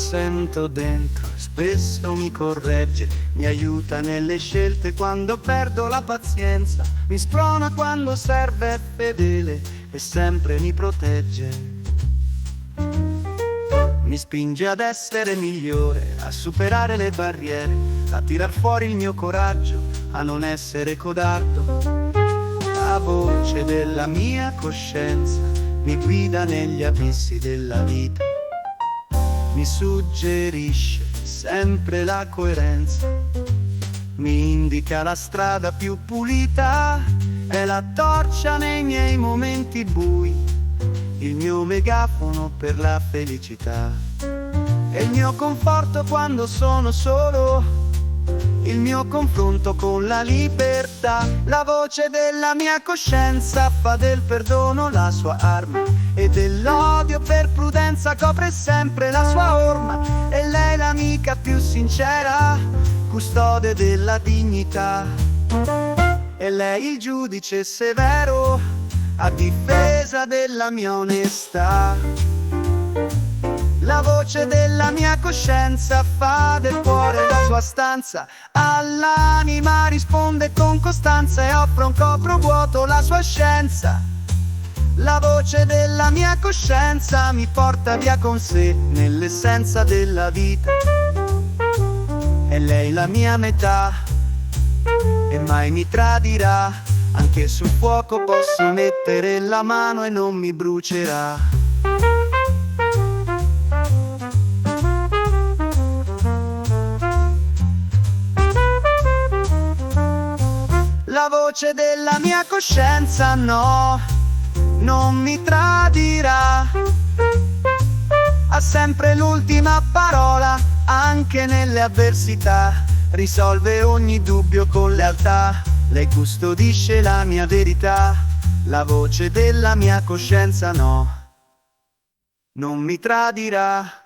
sento dentro, spesso mi corregge, mi aiuta nelle scelte quando perdo la pazienza, mi sprona quando serve, è fedele e sempre mi protegge. Mi spinge ad essere migliore, a superare le barriere, a tirar fuori il mio coraggio, a non essere codardo. La voce della mia coscienza mi guida negli abissi della vita, mi suggerisce sempre la coerenza, mi indica la strada più pulita, è la torcia nei miei momenti bui, il mio megafono per la felicità, è il mio conforto quando sono solo, il mio confronto con la libertà. La voce della mia coscienza fa del perdono la sua arma e dell'odio per prudenza copre sempre la sua orma. E lei è l'amica più sincera, custode della dignità. E lei il giudice severo, a difesa della mia onestà. La voce della mia coscienza fa del cuore la sua stanza, all'anima risponde con costanza e offre un copro vuoto la sua scienza. La voce della mia coscienza mi porta via con sé nell'essenza della vita. È lei la mia metà e mai mi tradirà, anche sul fuoco posso mettere la mano e non mi brucerà. La voce della mia coscienza no, non mi tradirà, ha sempre l'ultima parola, anche nelle avversità, risolve ogni dubbio con lealtà, lei custodisce la mia verità. La voce della mia coscienza no, non mi tradirà.